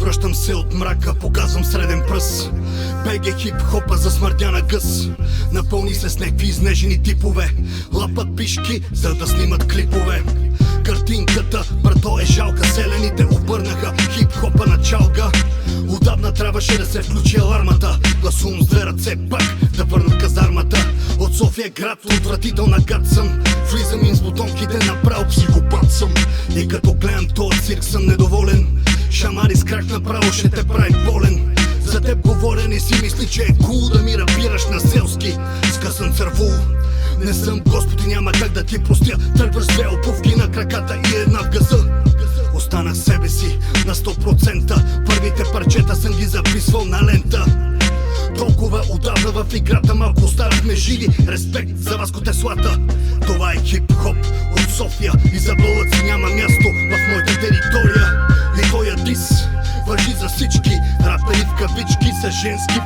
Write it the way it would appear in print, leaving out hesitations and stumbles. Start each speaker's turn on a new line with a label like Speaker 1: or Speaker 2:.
Speaker 1: Връщам се от мрака, показвам среден пръст. БГ хип-хопа за смърдяна гъс. Напълни се с някакви изнежени типове. Лапат пишки, за да снимат клипове. Картинката, брато, е жалка. Селените обърнаха хип-хопа на чалга. Отдавна трябваше да се включи алармата. Гласувам с две ръце пак да върнат казармата. От София град, отвратителна гад съм. Влизам им с бутонките, направо психопат съм. И като гледам този цирк съм недоволен. Шамари с крак направо ще те прави болен. За теб говоря, не си мисли, че е кул да ми рапираш на селски. Скъсан цървул. Не съм Господ и няма как да ти простя. Тръгваш с две обувки на краката и една в газа. Останах себе си на 100%. Първите парчета съм ги записвал на лента. Толкова отдавна в играта малко останахме живи. Респект за Васкотеслата. Това е хип-хоп от София. И за бълъци няма място в моята територия. И тоя дис важи за всички рапери в кавички са женски.